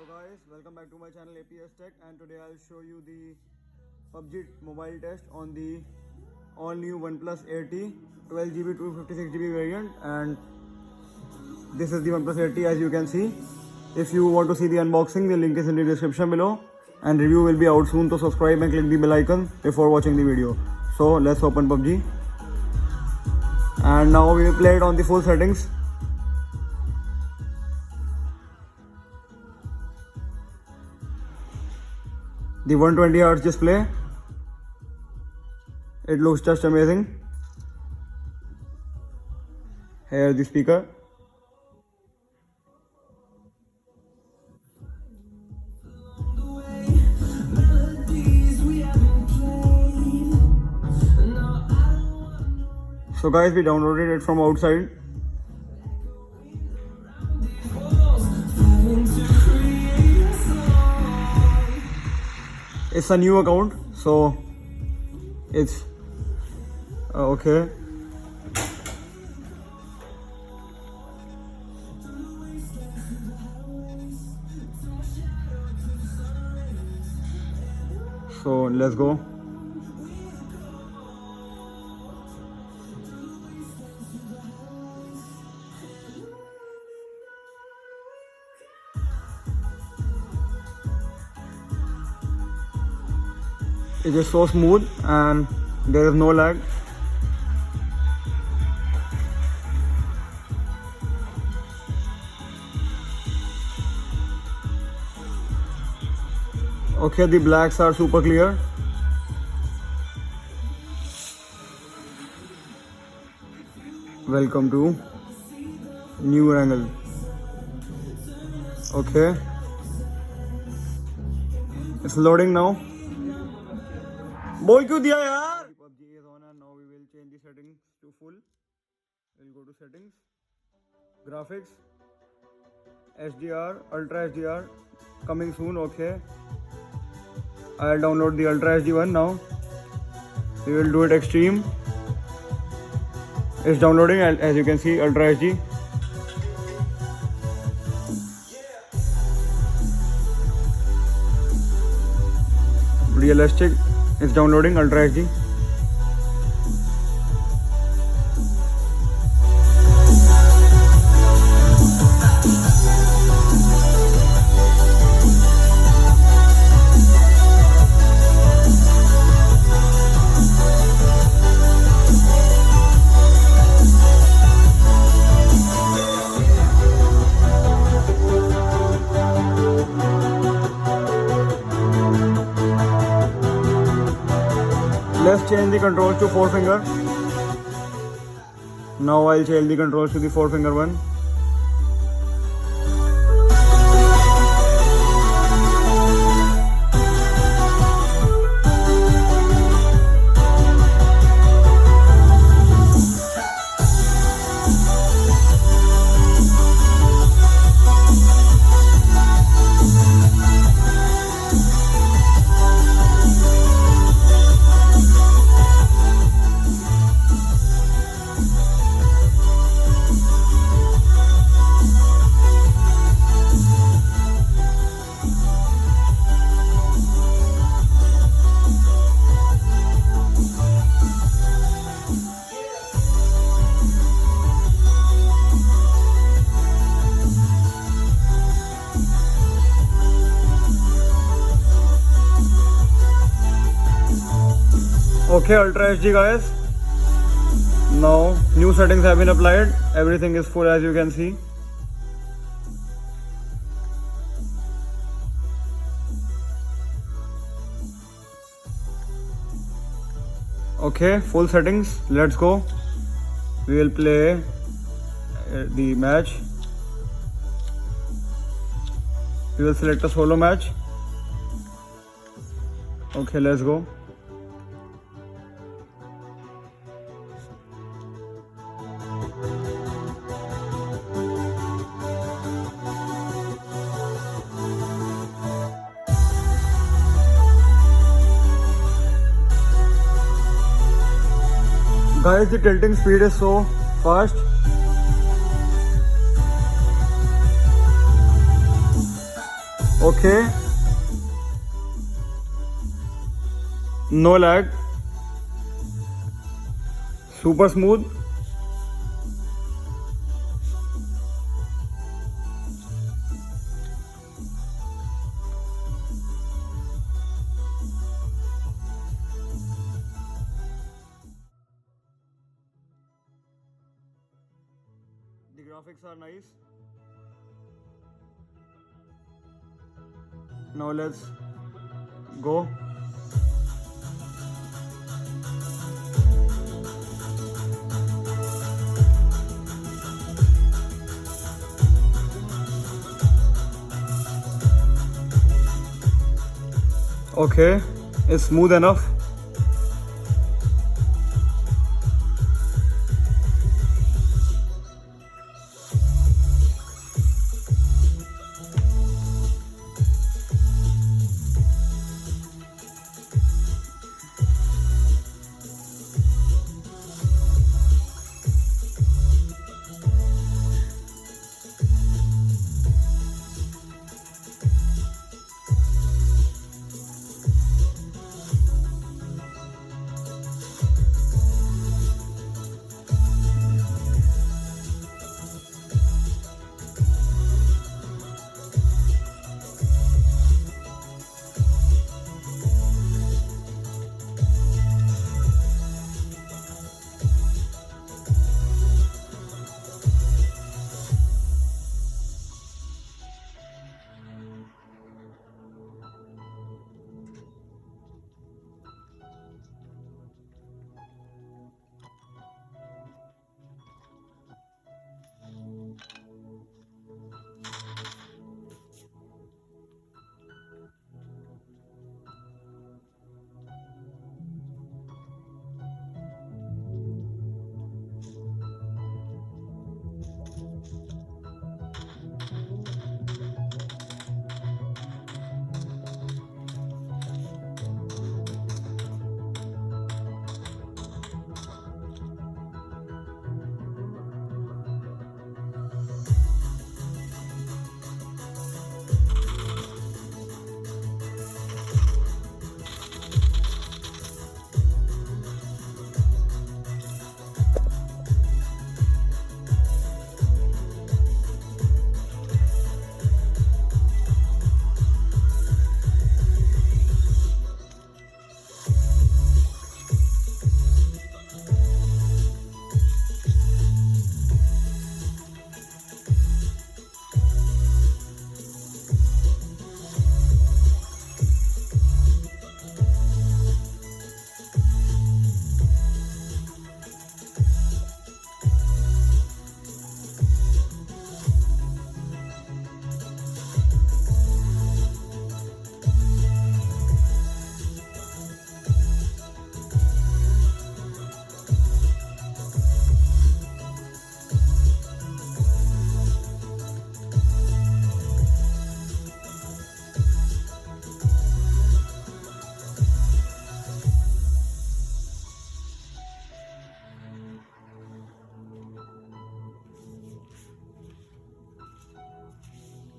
Hello guys, welcome back to my channel APS Tech, and today I'll show you the Pubg mobile test on the all new OnePlus 8T 12GB 256GB variant. And this is the OnePlus 8T as you can see. If you want to see the unboxing, the link is in the description below, and review will be out soon, so subscribe and click the bell icon before watching the video. So let's open Pubg, and now we will play it on the full settings. The 120Hz display, it looks just amazing. Here the speaker. So guys, we downloaded it from outside. It's a new account, so it's okay. So let's go. It is so smooth and there is no lag. Okay, the blacks are super clear. Welcome to new angle. Okay, it's loading now. बोल क्यों दिया यार? PUBG is on, and now we will change the settings to full. We'll go to settings, graphics, HDR, Ultra HDR, coming soon. Okay, I'll download the Ultra HD one now. We will do it extreme. It's downloading, as you can see, Ultra HD. Realistic. It's downloading Ultra HD. Let's change the controls to 4-finger. Now I'll change the controls to the 4-finger one. Okay, Ultra HD guys. Now new settings have been applied. Everything is full, as you can see. Okay, full settings. Let's go. We will play the match. We will select a solo match. Okay, let's go. Guys, the tilting speed is so fast. Okay, no lag, super smooth. The graphics are nice. Now let's go. Okay, it's smooth enough.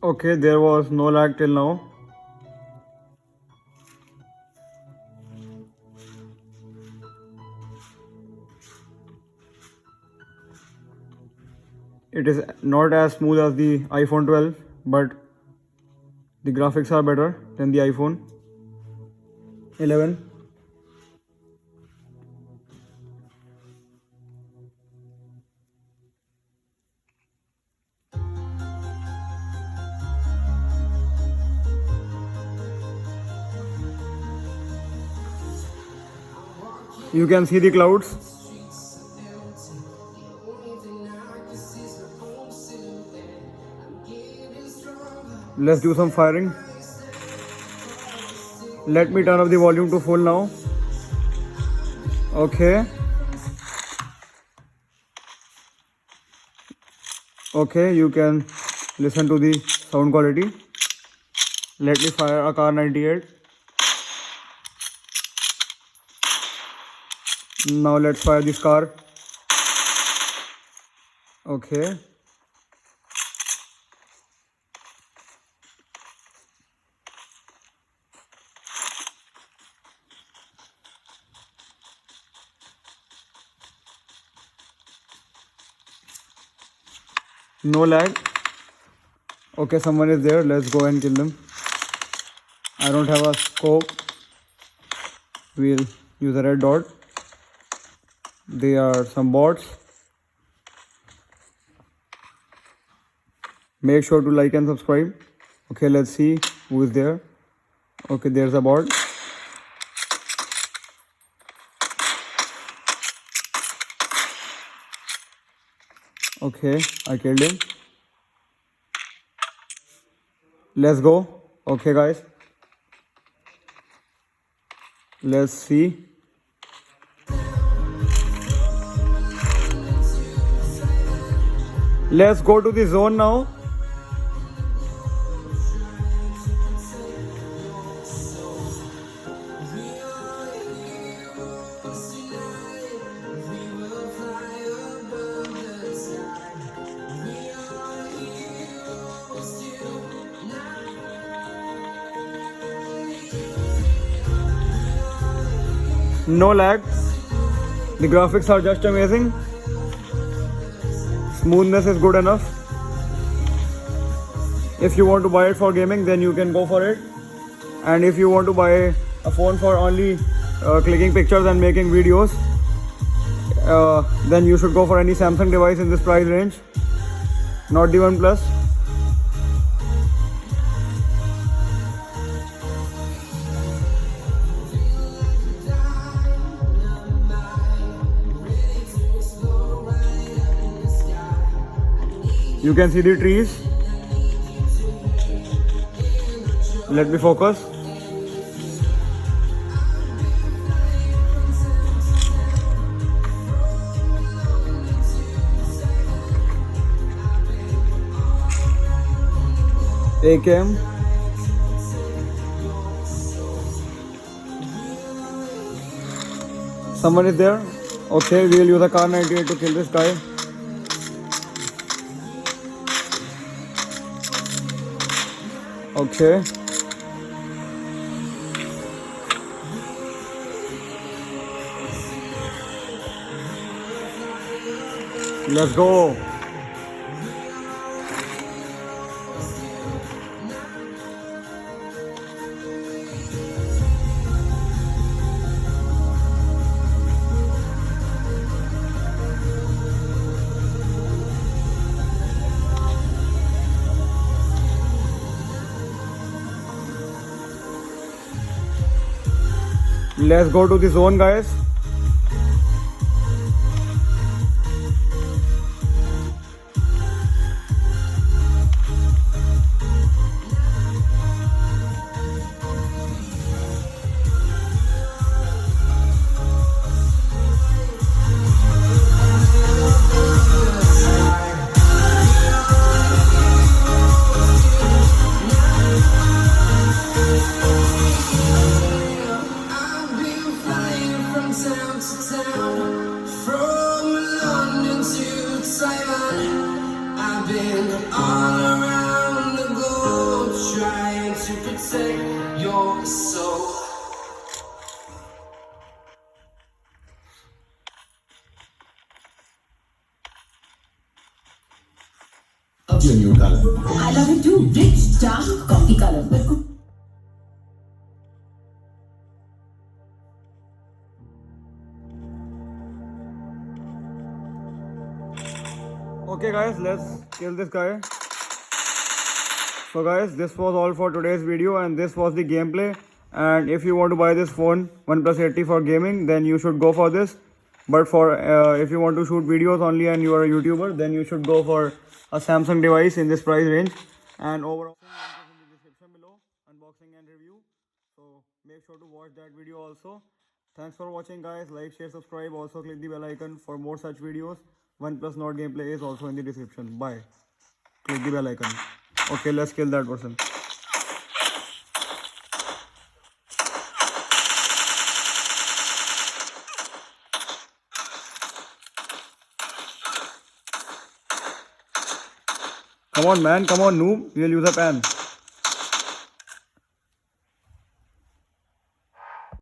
Okay, there was no lag till now. It is not as smooth as the iPhone 12, but the graphics are better than the iPhone 11. You can see the clouds. Let's do some firing. Let me turn up the volume to full now. Okay. Okay, you can listen to the sound quality. Let me fire a car 98. Now let's fire this car. Okay. No lag. Okay, someone is there. Let's go and kill them. I don't have a scope. We'll use a red dot. They are some bots. Make sure to like and subscribe. Okay, let's see who is there. Okay, there's a bot. Okay, I killed him. Let's go. Okay, guys. Let's see. Let's go to the zone now. No lag. The graphics are just amazing. Smoothness is good enough. If you want to buy it for gaming, then you can go for it. And if you want to buy a phone for only clicking pictures and making videos, then you should go for any Samsung device in this price range, not the OnePlus. You can see the trees. Let me focus. AKM. Someone is there. Okay, we'll use a car 98 to kill this guy. Okay. Let's go. Let's go to the zone, guys. All around the globe, trying to protect your soul. Of your new color. I love it too. Rich, dark, coffee color. But good. Okay guys, let's kill this guy. So guys, this was all for today's video and this was the gameplay. And if you want to buy this phone OnePlus 80 for gaming, then you should go for this. But for if you want to shoot videos only and you are a YouTuber, then you should go for a Samsung device in this price range. And overall in the description below, unboxing and review. So make sure to watch that video also. Thanks for watching guys. Like, share, subscribe. Also click the bell icon for more such videos. OnePlus Nord gameplay is also in the description. Bye. Click the bell icon. Okay, let's kill that person. Come on man, come on noob. We'll use a pan.